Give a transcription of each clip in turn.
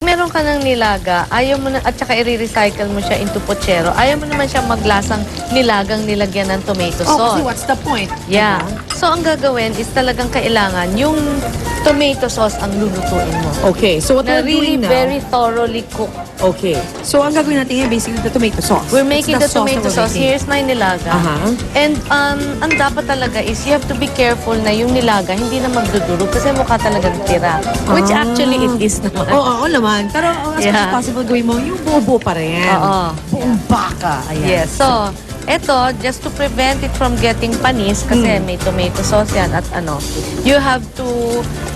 meron ka ng nilaga, ayaw mo na, at saka i-recycle mo siya into pochero, ayaw mo naman siya maglasang nilagang nilagyan ng tomato Oh, sauce. kasi what's the point? Yeah. So, ang gagawin is talagang kailangan yung tomato sauce ang lulutuin mo. Okay, so what Na we're really doing now... very thoroughly cooked. Okay. So, ang gagawin natin ngayon, basically, the tomato sauce. We're making the It's sauce tomato that we're sauce. making. Here's my nilaga. And ang dapat talaga is you have to be careful na yung nilaga hindi na magdudurog kasi mukha talagang tira. Which actually it is naman. Oo, naman. Pero as much as Yeah. possible, gawin mo yung buo-buo pa rin. Oo. Buong baka. Ayan. Yes. So, eto, just to prevent it from getting panis, kasi may tomato sauce yan at you have to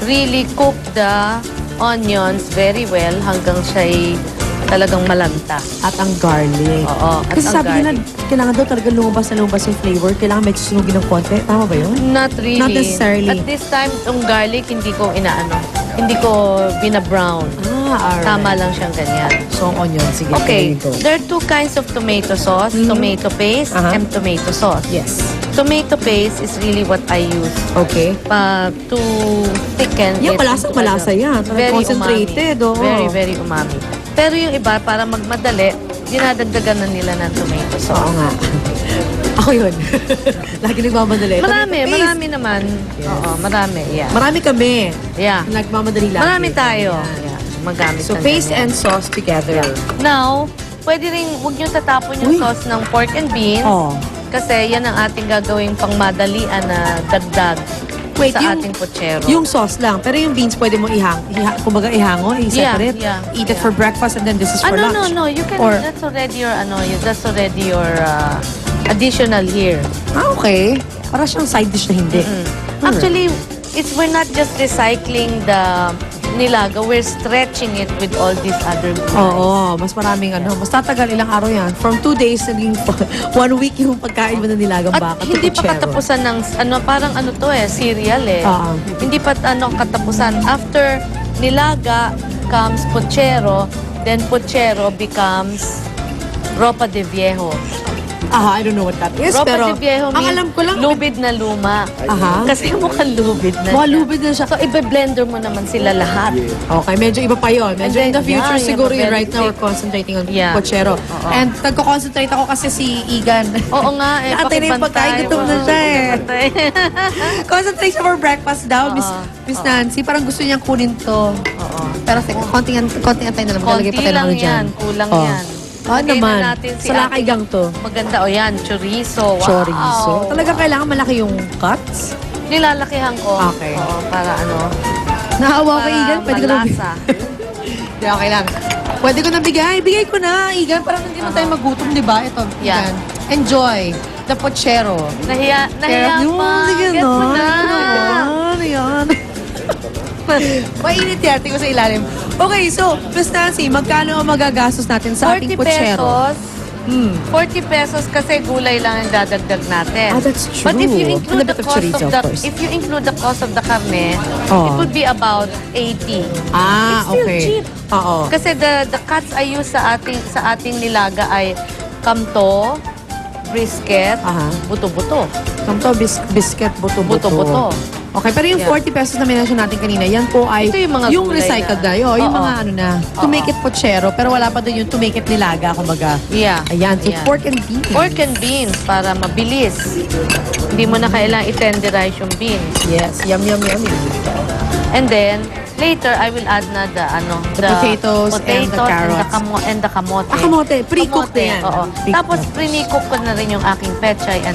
really cook the onions very well hanggang siya'y talagang malanta. At ang garlic. Oo, at Kasi ang sabi nila, garlic. kailangan daw talaga lumabas yung flavor. Kailangan medyo sunugin ng konti. Tama ba yun? Not really. Not necessarily. At this time, yung garlic, hindi ko hindi ko bina-brown. Alright. Tama lang siyang ganyan. So, ang onion. Sige, Okay, there you go. there are two kinds of tomato sauce, tomato paste and tomato sauce. Yes. Tomato paste is really what I use Okay. to thicken Yan, it. malasang into malasa yan. Very Concentrated, umami. oo. Very, very umami. Pero yung iba, para magmadali, dinadagdagan na nila ng tomato Oo sauce. nga. Ako yun. Lagi nagmamadali. Marami, Tomato paste. marami naman. Yes. Oo, marami. Yeah. Marami kami. Yeah. Nagmamadali lagi. Marami tayo. Ayan. Yeah. Magamit So, ng paste ganyan. and sauce together. Now, pwede rin, huwag nyo tatapon yung Uy. sauce ng pork and beans. Oh. Kasi yan ang ating gagawing pangmadalian na dagdag Wait, sa yung- ating pochero. Yung sauce lang. Pero yung beans, pwede mo kumbaga ihango, i-separate. Yeah, Eat it for breakfast and then this is for no, lunch. no. You can, Or, that's already your additional here. okay. Para siyang side dish na hindi. Actually, we're not just recycling the nilaga, we're stretching it with all these other gulay. Oo, mas maraming mas tatagal ilang araw yan. From 2 days, naging 1 week yung pagkain mo ng nilagang At baka. hindi pa Puchero. katapusan ng, parang cereal eh. Oo. Hindi pa katapusan. After nilaga comes pochero, then pochero becomes ropa de viejo. I don't know what that is. Ropa pero de viejo ang means alam ko lang, lubid na luma. Aha. Kasi mukhang lubid na Mukhang siya. lubid na siya. So, ibe-blender mo naman sila lahat. Okay, medyo iba pa yun. Medyo in And the then, future yeah, siguro you yun. have a Right now, we're concentrating on Yeah. pochero. Oo. And nagko-concentrate ako kasi si Igan. Oo nga eh. Antay na yung pagkain, gutom na siya eh. Pakibantay. Concentrate siya for breakfast daw, Miss Nancy. Parang gusto niyang kunin to. Oo. Pero konting antay na naman. Lalagay pa Konti tayo ng lang ano dyan. yan. Kulang Oh. yan. Naman. Lagay na natin Sa lakaigang to. Maganda. O yan, chorizo. Wow. Chorizo. Talagang kailangan malaki yung cuts. Nilalakihan ko. Okay. Oo, para Naawa ko, para Igan. Pwede ko na malasa. Hindi, okay lang. Pwede ko na bigay. Bigay ko na, Igan. Parang hindi naman tayo magutom, di ba? Ito, Yeah. Igan. Enjoy the pochero. Nahiya Yung, pa. sige Get mo na. Yan. Mainit yan. Tingnan ko sa ilalim. Okay, so, Miss Nancy, magkano ang magagastos natin sa ating 40 pochero? pesos. 40 pesos kasi gulay lang ang dadagdag natin. Ah, that's true. But if you And a include bit the of cost chorizo, of of course. if you include the cost of the carne, Oh. it would be about 80. Ah, It's still okay. cheap. Oo. Kasi the cuts I use sa ating nilaga ay kamto, brisket, Aha. buto-buto. Kamto, biscuit, buto-buto. Buto-buto. Okay, pero yung Yeah. 40 pesos na minasyon natin kanina, yan po ay Ito yung mga gulay recycled na. na. Yung Oo. mga to Oo. make it pochero, pero wala pa doon yung to make it nilaga, kumbaga. Yeah. Ayan, so Yeah. pork and beans. Pork and beans para mabilis. Hindi mo na kailangang i-tenderize yung beans. Yes, yum, yum, yum. And then, later, I will add na the potatoes and the carrots. and the kamote. Kamote, pre-cooked na yan. Oo. Pre-cooked. Tapos, pre-cook ko na rin yung aking pechay and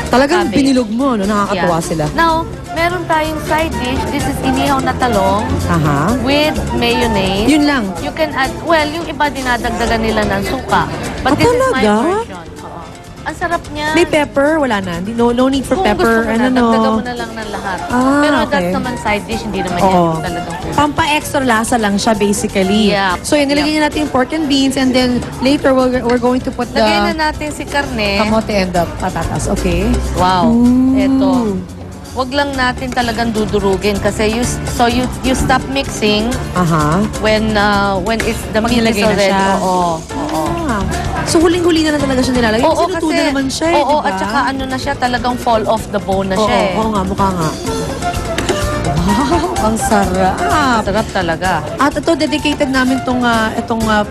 Talagang cabbage. binilog mo, no? Nakakatuwa sila. Now, meron tayong side dish. This is inihaw na talong Aha. with mayonnaise. Yun lang. You can add, yung iba dinadagdagan nila ng suka. But this is my talaga? version. Oo. Ang sarap niya. May pepper? Wala na. No need for Kung pepper. gusto mo na, Ano, dagdagan mo na lang ng lahat. Ah, Pero okay. that's naman side dish, hindi naman Oo. yan talagang food. Pampa-extra lasa lang siya, basically. Yeah. So, yun, nilagyan niya natin yung pork and beans and then later, we're going to put the Lagay na natin si karne. kamote and the patatas. Okay? Wow. Ooh. Eto. Wag lang natin talagang dudurugin kasi you stop mixing Aha. when the Pag meat is nilagay na already. siya. Oo. Ah. So, huling-huli na talaga siya nilalagay. Oo, Kasi luto na naman siya, eh, oo, diba? at saka ano na siya, talagang fall off the bone na Oo, siya eh. oo nga, mukha nga. Wow! Ang sarap. Sarap talaga. At ito, dedicated namin itong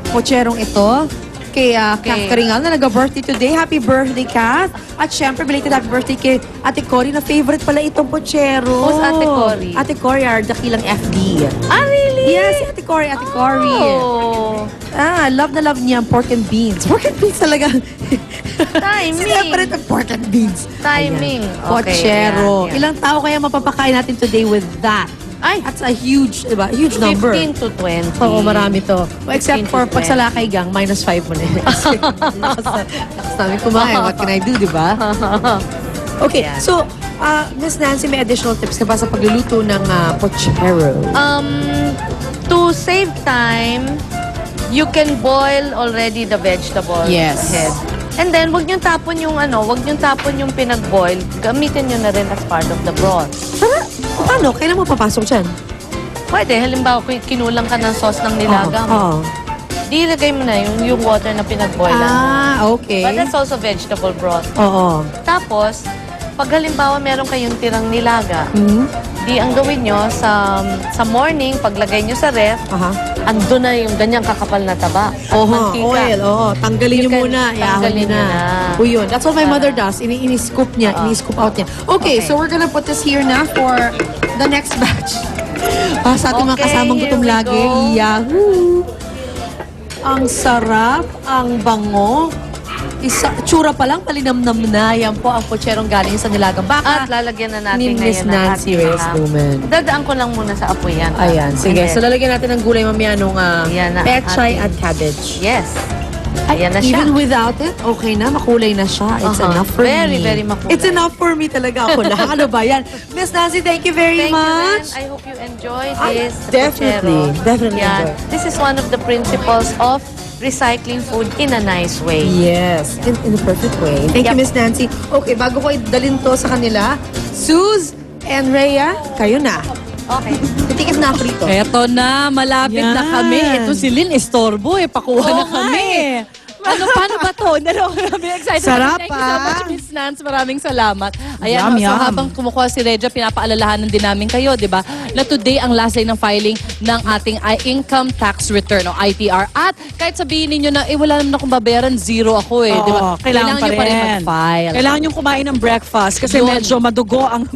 pocherong ito kay Catherine na nag-birthday today. Happy birthday, Kath! At syempre, belated happy birthday kay Ate Cory na favorite pala itong pochero. Who's Ate Cory? Ate Cory, our dakilang FD. Ah, really? Yes, Ate Cory, Ate Cory. Oh. Love na love niya ang pork and beans. Pork and beans talaga. Timing. Separate ang pork and beans. Timing. Ayan. Okay, Pochero. yan. Ilang tao kaya mapapakain natin today with that? Ay, That's a huge, diba? Huge number. 15 to 20. Oo, marami to. Except 15 for to pag sa lakay gang, -5 mo na yun. Lakas namin kumain. What can I do, di ba? Okay, Yan. so, Miss Nancy, may additional tips ka ba sa pagluluto ng pochero? To save time, you can boil already the vegetable Yes. head. And then, wag niyong tapon yung pinag-boil. Gamitin niyo na rin as part of the broth. Tara, paano? Kailan mo papasok dyan? Pwede, halimbawa, kinulang ka ng sauce ng nilaga mo. Oo. Di ilagay mo na yung water na pinag-boil mo. Okay. But that's also vegetable broth. Oo. Tapos, pag halimbawa meron kayong tirang nilaga, Mhm. di ang gawin nyo sa morning, paglagay nyo sa ref, Aha. ando na yung ganyang kakapal na taba. At Oho, mantika. oil. Oo, tanggalin You niyo can muna. Iahon tanggalin niyo na. niyo na. O yun. That's what my mother does. Ini-scoop niya. Ini-scoop out niya. Okay, so we're gonna put this here na for the next batch. Sa ating mga Okay, kasamang here gutom we lagi. go. Yahoo! Ang sarap, ang bango. Tsura pa lang, palinamnam na. Yan po ang pocherong galing sa nilagang baka. At lalagyan na Ni natin Miss ngayon ang Nancy ating Reyes Lumen. Dadaan ko lang muna sa apoy yan. Ayan, sige. And So, then- lalagyan natin ng gulay mamaya nung Yan na ang pechay ating- at cabbage. Yes. Ayan na siya. Even without it, okay na. Makulay na siya. It's Uh-huh. enough for Very, me. very makulay. It's enough for me talaga ako na. Ano ba yan? Miss Nancy, thank you very Thank you, much. Ren. I hope you enjoy Ay, this. definitely. pochero. Definitely Yan. enjoy. This is one of the principles of recycling food in a nice way. Yes, in a perfect way. Thank you, Yep. Miss Nancy. Okay, bago ko idalin to sa kanila, Suze and Rhea, kayo na. Okay. Titikim na ako rito. Eto na, malapit na Yan. kami. Ito si Lynn, estorbo eh. Pakuha Oo na nga kami. eh. Paano ba to? Kami excited. Sarap, Thank you so much, Miss Nance. Maraming salamat. Ayan, Yum, so yum. habang kumukuha si Regia, pinapaalalahanan din namin kayo, di ba? Na today ang last day ng filing ng ating income tax return o ITR. At kahit sabihin ninyo na, wala naman akong babayaran, zero ako eh. Di ba? Oo, kailangan nyo pa rin mag-file. Kailangan yung kumain ng breakfast kasi Yun. medyo madugo ang